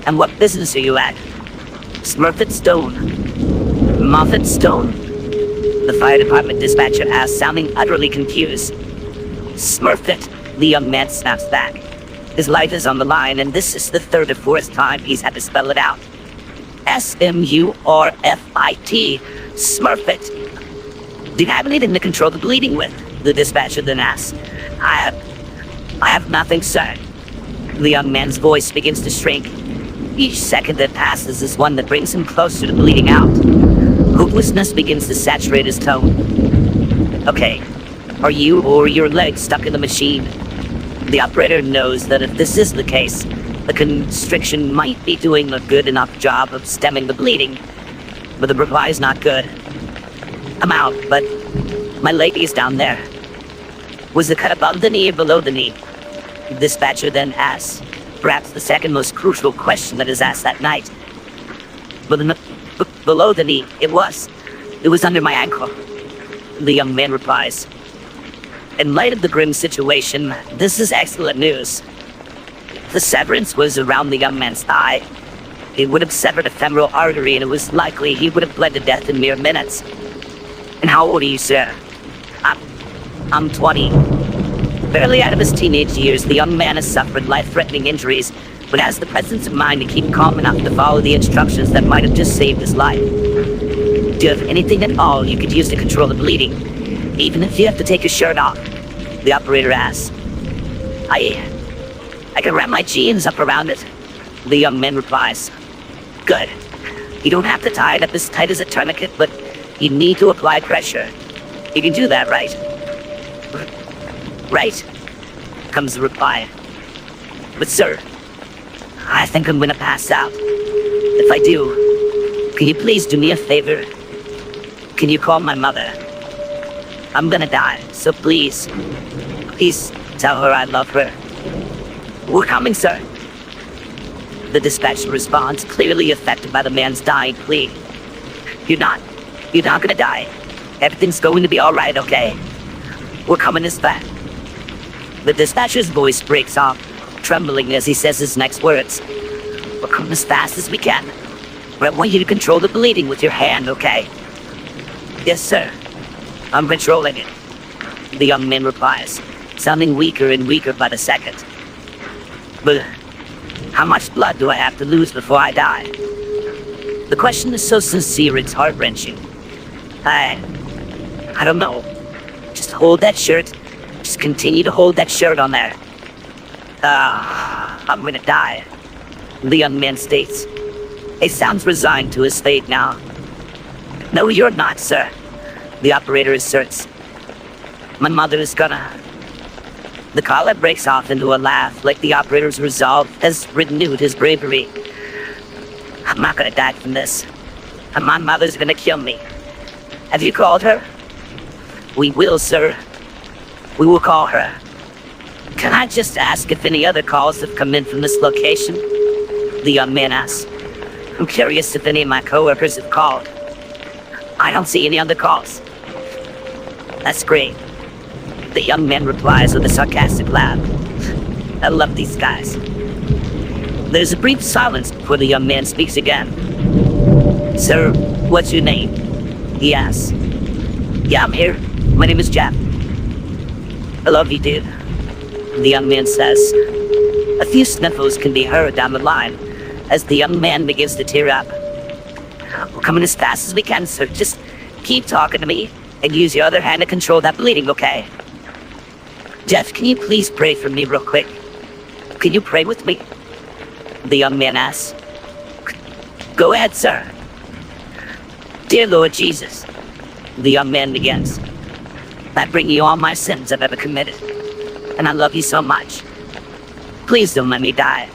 And what business are you at? Smurfit Stone. Moffat Stone? The fire department dispatcher asks, sounding utterly confused. Smurfit, the young man snaps back. His life is on the line, and this is the third or fourth time he's had to spell it out. Smurfit. Do you have anything to control the bleeding with? The dispatcher then asks. I have nothing, sir. The young man's voice begins to shrink. Each second that passes is one that brings him closer to bleeding out. Hopelessness begins to saturate his tone. Okay, are you or your leg stuck in the machine? The operator knows that if this is the case, the constriction might be doing a good enough job of stemming the bleeding, but the reply is not good. I'm out, but my leg is down there. Was the cut above the knee or below the knee? The dispatcher then asks, perhaps the second most crucial question that is asked that night. Below the knee, it was under my ankle. The young man replies, in light of the grim situation, this is excellent news. The severance was around the young man's thigh. It would have severed a femoral artery, and it was likely he would have bled to death in mere minutes. And how old are you, sir? I'm 20. Barely out of his teenage years, the young man has suffered life-threatening injuries, but has the presence of mind to keep calm enough to follow the instructions that might have just saved his life. Do you have anything at all you could use to control the bleeding, even if you have to take your shirt off? The operator asks. I can wrap my jeans up around it. The young man replies. Good. You don't have to tie it up as tight as a tourniquet, but you need to apply pressure. You can do that, right? Right, comes the reply. But sir, I think I'm gonna pass out. If I do, can you please do me a favor? Can you call my mother? I'm gonna die, so please tell her I love her. We're coming, sir. The dispatcher responds, clearly affected by the man's dying plea. You're not gonna die. Everything's going to be alright, okay? We're coming as fast. The dispatcher's voice breaks off, trembling as he says his next words. We're coming as fast as we can. But I want you to control the bleeding with your hand, okay? Yes, sir. I'm controlling it. The young man replies, sounding weaker and weaker by the second. But how much blood do I have to lose before I die? The question is so sincere it's heart-wrenching. I don't know. Just hold that shirt. Just continue to hold that shirt on there. I'm gonna die, the young man states. He sounds resigned to his fate now. No, you're not, sir, the operator asserts. My mother is gonna... The caller breaks off into a laugh, like the operator's resolve has renewed his bravery. I'm not gonna die from this. And my mother's gonna kill me. Have you called her? We will, sir. We will call her. Can I just ask if any other calls have come in from this location? The young man asks. I'm curious if any of my coworkers have called. I don't see any other calls. That's great. The young man replies with a sarcastic laugh. I love these guys. There's a brief silence before the young man speaks again. Sir, what's your name? He asks. Yeah, I'm here. My name is Jeff. I love you, dude. The young man says. A few sniffles can be heard down the line as the young man begins to tear up. We're coming as fast as we can, sir. Just keep talking to me and use your other hand to control that bleeding, okay? Jeff, can you please pray for me real quick? Can you pray with me? The young man asks. Go ahead, sir. Dear Lord Jesus, the young man begins. I bring you all my sins I've ever committed, and I love you so much. Please don't let me die.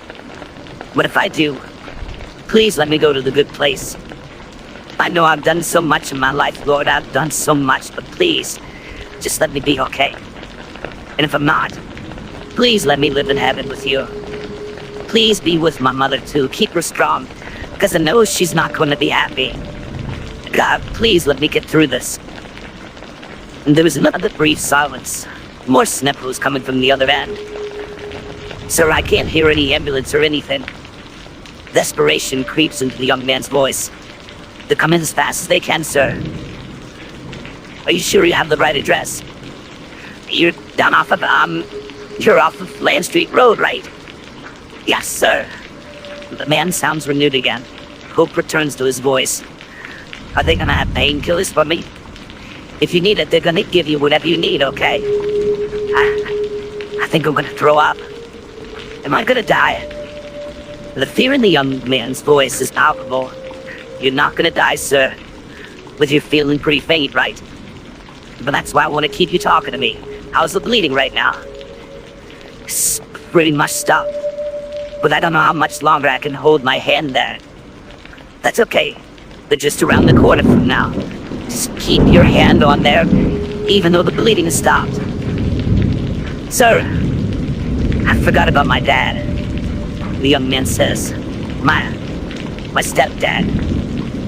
But if I do, please let me go to the good place. I know I've done so much in my life, Lord. I've done so much, but please, just let me be okay. And if I'm not, please let me live in heaven with you. Please be with my mother too. Keep her strong, because I know she's not going to be happy. God, please let me get through this. And there was another brief silence. More sniffles coming from the other end. Sir, I can't hear any ambulance or anything. Desperation creeps into the young man's voice. They're coming as fast as they can, sir. Are you sure you have the right address? You're down off of, you're off of Land Street Road, right? Yes, sir. The man sounds renewed again. Hope returns to his voice. Are they gonna have painkillers for me? If you need it, they're gonna give you whatever you need, okay? I think I'm gonna throw up. Am I gonna die? The fear in the young man's voice is palpable. You're not gonna die, sir. But you're feeling pretty faint, right? But that's why I want to keep you talking to me. How's the bleeding right now? It's pretty much stopped. But I don't know how much longer I can hold my hand there. That's okay. They're just around the corner from now. Just keep your hand on there, even though the bleeding has stopped. Sir, I forgot about my dad. The young man says, my stepdad.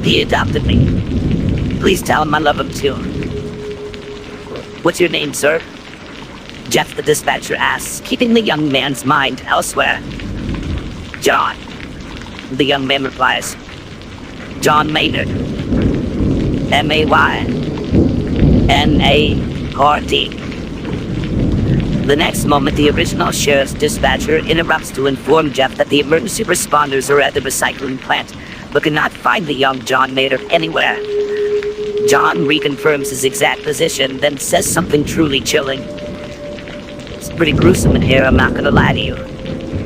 He adopted me. Please tell him I love him too. What's your name, sir? Jeff, the dispatcher asks, keeping the young man's mind elsewhere. John. The young man replies. John Maynard. M-A-Y-N-A-R-D. The next moment, the original sheriff's dispatcher interrupts to inform Jeff that the emergency responders are at the recycling plant, but cannot find the young John Maynard anywhere. John reconfirms his exact position, then says something truly chilling. It's pretty gruesome in here, I'm not gonna lie to you.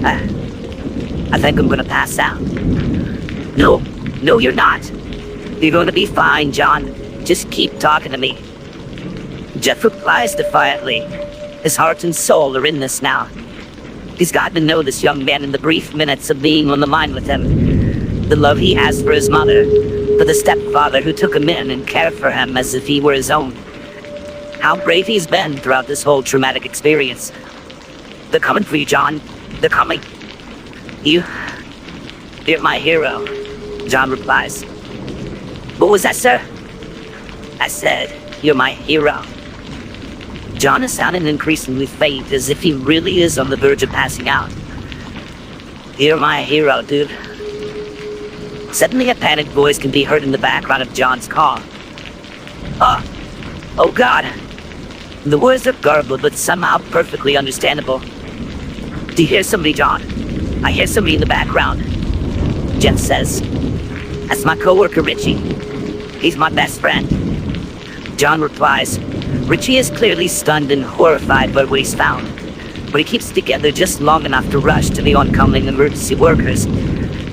I think I'm gonna pass out. No, you're not. You're gonna be fine, John. Just keep talking to me. Jeff replies defiantly. His heart and soul are in this now. He's gotten to know this young man in the brief minutes of being on the line with him. The love he has for his mother, for the stepfather who took him in and cared for him as if he were his own. How brave he's been throughout this whole traumatic experience. They're coming for you, John. They're coming. You're my hero, John replies. What was that, sir? I said, you're my hero. John is sounding increasingly faint, as if he really is on the verge of passing out. You're my hero, dude. Suddenly a panicked voice can be heard in the background of John's call. Oh God. The words are garbled, but somehow perfectly understandable. Do you hear somebody, John? I hear somebody in the background. Jeff says. That's my coworker, Richie. He's my best friend. John replies. Richie is clearly stunned and horrified by what he's found, but he keeps together just long enough to rush to the oncoming emergency workers,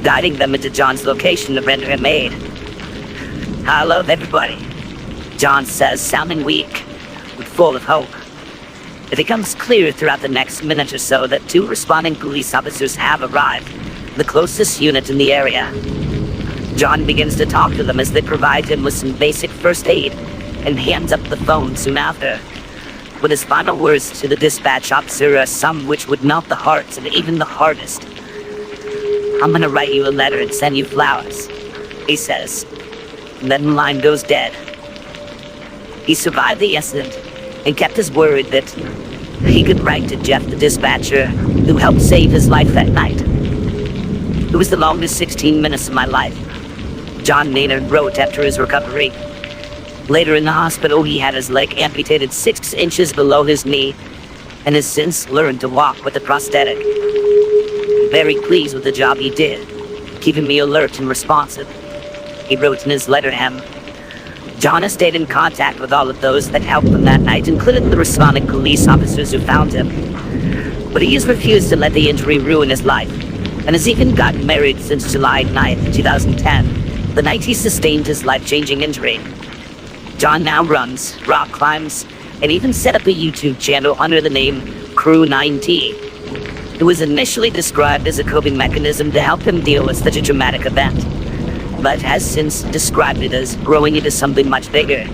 guiding them into John's location to render him aid. I love everybody, John says, sounding weak, but full of hope. It becomes clear throughout the next minute or so that 2 responding police officers have arrived, the closest unit in the area. John begins to talk to them as they provide him with some basic first aid, and hands up the phone soon after. But his final words to the dispatch officer are some which would melt the hearts of even the hardest. "I'm gonna write you a letter and send you flowers," he says. And then the line goes dead. He survived the incident and kept his word that he could write to Jeff, the dispatcher, who helped save his life that night. "It was the longest 16 minutes of my life," John Maynard wrote after his recovery. Later in the hospital, he had his leg amputated 6 inches below his knee and has since learned to walk with a prosthetic. "Very pleased with the job he did, keeping me alert and responsive," he wrote in his letter to him. John has stayed in contact with all of those that helped him that night, including the responding police officers who found him. But he has refused to let the injury ruin his life, and has even gotten married since July 9th, 2010, the night he sustained his life-changing injury. John now runs, rock climbs, and even set up a YouTube channel under the name Crew 9T. It was initially described as a coping mechanism to help him deal with such a traumatic event, but has since described it as growing into something much bigger.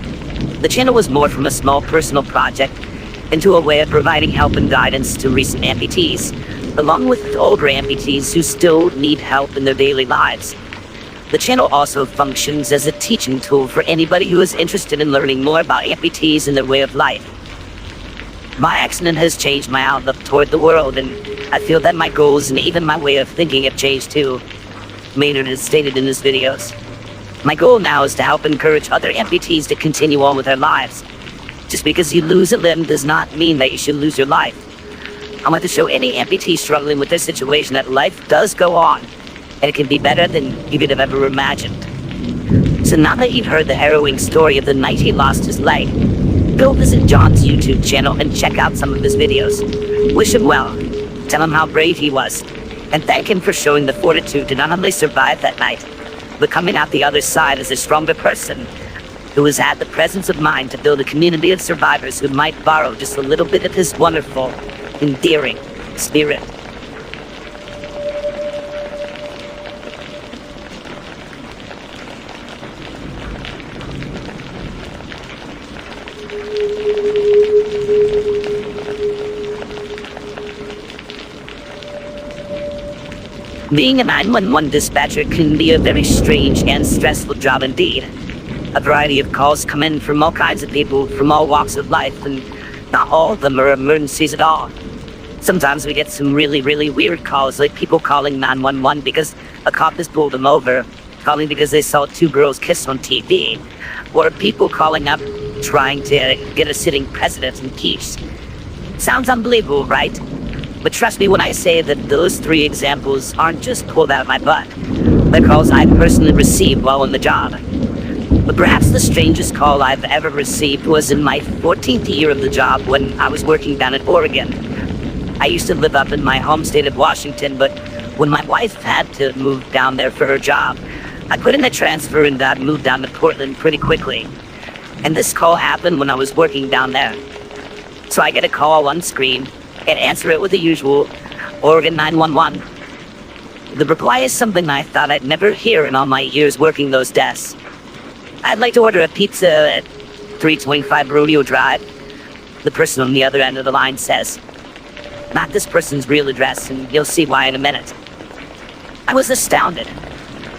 The channel was more from a small personal project into a way of providing help and guidance to recent amputees, along with older amputees who still need help in their daily lives. The channel also functions as a teaching tool for anybody who is interested in learning more about amputees and their way of life. My accident has changed my outlook toward the world, and I feel that my goals and even my way of thinking have changed too, Maynard has stated in his videos. "My goal now is to help encourage other amputees to continue on with their lives. Just because you lose a limb does not mean that you should lose your life. I want to show any amputee struggling with this situation that life does go on, and it can be better than you could have ever imagined." So now that you've heard the harrowing story of the night he lost his leg, go visit John's YouTube channel and check out some of his videos. Wish him well, tell him how brave he was, and thank him for showing the fortitude to not only survive that night, but coming out the other side as a stronger person who has had the presence of mind to build a community of survivors who might borrow just a little bit of his wonderful, endearing spirit. Being a 911 dispatcher can be a very strange and stressful job indeed. A variety of calls come in from all kinds of people from all walks of life, and not all of them are emergencies at all. Sometimes we get some really weird calls, like people calling 911 because a cop has pulled them over, calling because they saw 2 girls kiss on TV, or people calling up trying to get a sitting president impeached. Sounds unbelievable, right? But trust me when I say that those 3 examples aren't just pulled out of my butt. They're calls I personally received while on the job. But perhaps the strangest call I've ever received was in my 14th year of the job when I was working down in Oregon. I used to live up in my home state of Washington, but when my wife had to move down there for her job, I put in a transfer and moved down to Portland pretty quickly. And this call happened when I was working down there. So I get a call on screen and answer it with the usual Oregon 911. The reply is something I thought I'd never hear in all my years working those desks. "I'd like to order a pizza at 325 Rodeo Drive," the person on the other end of the line says. Not this person's real address, and you'll see why in a minute. I was astounded.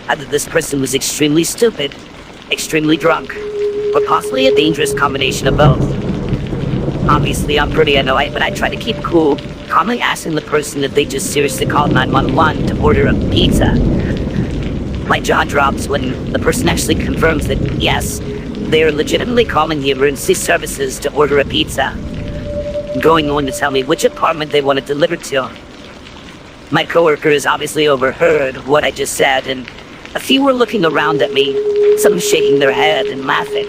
Either this person was extremely stupid, extremely drunk, or possibly a dangerous combination of both. Obviously, I'm pretty annoyed, but I try to keep cool, calmly asking the person if they just seriously called 911 to order a pizza. My jaw drops when the person actually confirms that, yes, they are legitimately calling the emergency services to order a pizza, going on to tell me which apartment they want it delivered to. My coworker has obviously overheard what I just said, and a few were looking around at me, some shaking their head and laughing.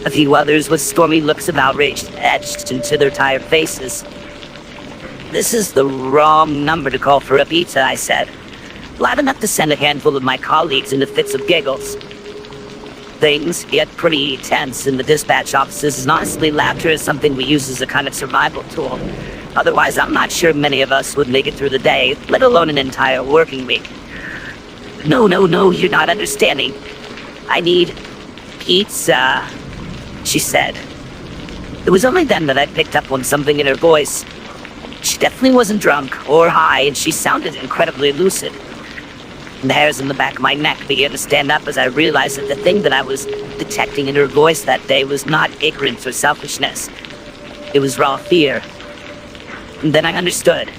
A few others with stormy looks of outrage etched into their tired faces. "This is the wrong number to call for a pizza," I said, loud enough to send a handful of my colleagues into fits of giggles. Things get pretty tense in the dispatch offices, and honestly, laughter is something we use as a kind of survival tool. Otherwise, I'm not sure many of us would make it through the day, let alone an entire working week. No, you're not understanding. I need pizza," she said. It was only then that I picked up on something in her voice. She definitely wasn't drunk or high, and she sounded incredibly lucid. The hairs on the back of my neck began to stand up as I realized that the thing that I was detecting in her voice that day was not ignorance or selfishness. It was raw fear. And then I understood.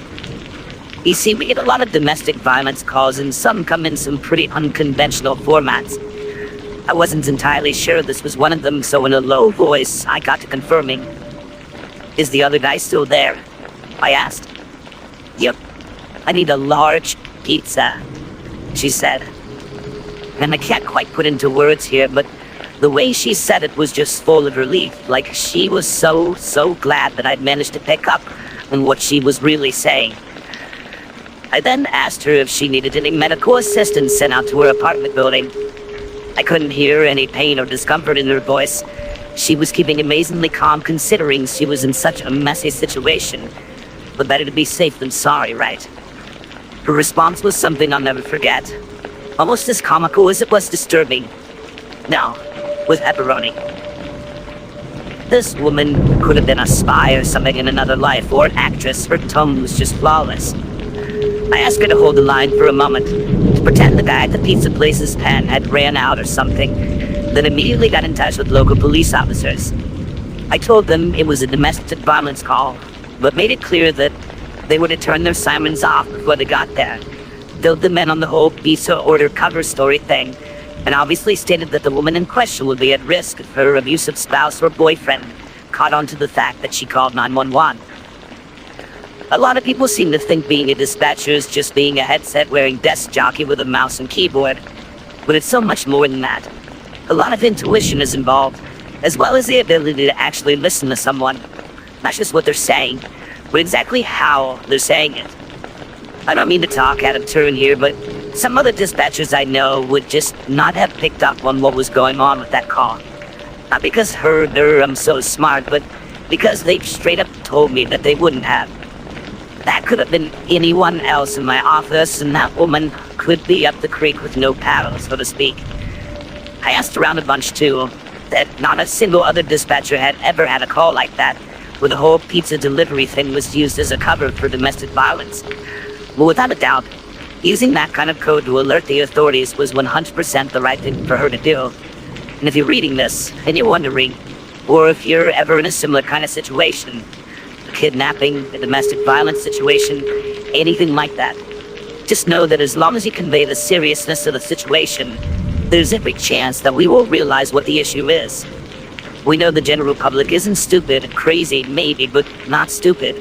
You see, we get a lot of domestic violence calls, and some come in some pretty unconventional formats. I wasn't entirely sure this was one of them, so in a low voice, I got to confirming. "Is the other guy still there?" I asked. "Yep. I need a large pizza," she said. And I can't quite put into words here, but the way she said it was just full of relief, like she was so glad that I'd managed to pick up on what she was really saying. I then asked her if she needed any medical assistance sent out to her apartment building. I couldn't hear any pain or discomfort in her voice. She was keeping amazingly calm considering she was in such a messy situation. But better to be safe than sorry, right? Her response was something I'll never forget. Almost as comical as it was disturbing. "No, with pepperoni." This woman could have been a spy or something in another life, or an actress. Her tone was just flawless. I asked her to hold the line for a moment, to pretend the guy at the pizza place's pen had ran out or something, then immediately got in touch with local police officers. I told them it was a domestic violence call, but made it clear that they were to turn their sirens off before they got there. Filled them in on the whole pizza order cover story thing, and obviously stated that the woman in question would be at risk if her abusive spouse or boyfriend caught on to the fact that she called 911. A lot of people seem to think being a dispatcher is just being a headset-wearing desk jockey with a mouse and keyboard, but it's so much more than that. A lot of intuition is involved, as well as the ability to actually listen to someone. Not just what they're saying, but exactly how they're saying it. I don't mean to talk out of turn here, but some other dispatchers I know would just not have picked up on what was going on with that call. Not because I'm so smart, but because they straight up told me that they wouldn't have. That could have been anyone else in my office, and that woman could be up the creek with no paddle, so to speak. I asked around a bunch too, that not a single other dispatcher had ever had a call like that, where the whole pizza delivery thing was used as a cover for domestic violence. Well, without a doubt, using that kind of code to alert the authorities was 100% the right thing for her to do. And if you're reading this, and you're wondering, or if you're ever in a similar kind of situation, a kidnapping, a domestic violence situation, anything like that, just know that as long as you convey the seriousness of the situation, there's every chance that we will realize what the issue is. We know the general public isn't stupid, crazy, maybe, but not stupid.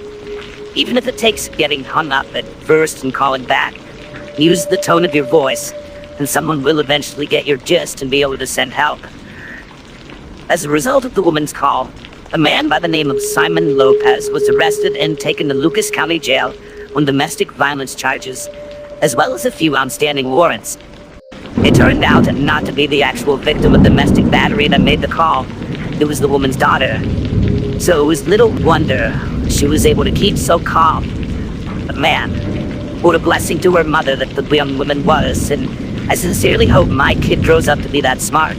Even if it takes getting hung up at first and calling back, use the tone of your voice, and someone will eventually get your gist and be able to send help. As a result of the woman's call, a man by the name of Simon Lopez was arrested and taken to Lucas County Jail on domestic violence charges, as well as a few outstanding warrants. It turned out not to be the actual victim of domestic battery that made the call. It was the woman's daughter. So it was little wonder she was able to keep so calm. But man, what a blessing to her mother that the young woman was, and I sincerely hope my kid grows up to be that smart.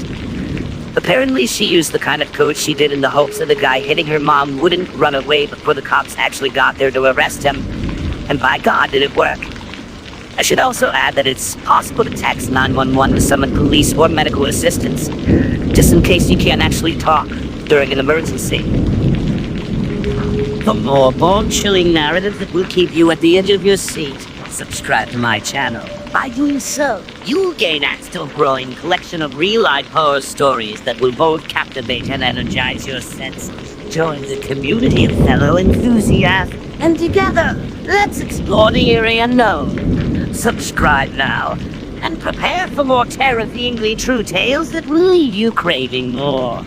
Apparently she used the kind of code she did in the hopes that the guy hitting her mom wouldn't run away before the cops actually got there to arrest him. And by God, did it work. I should also add that it's possible to text 911 to summon police or medical assistance, just in case you can't actually talk during an emergency. For more bone-chilling narratives that will keep you at the edge of your seat, subscribe to my channel. By doing so, you'll gain access to a growing collection of real-life horror stories that will both captivate and energize your senses. Join the community of fellow enthusiasts, and together, let's explore the eerie unknown. Subscribe now, and prepare for more terrifyingly true tales that will leave you craving more.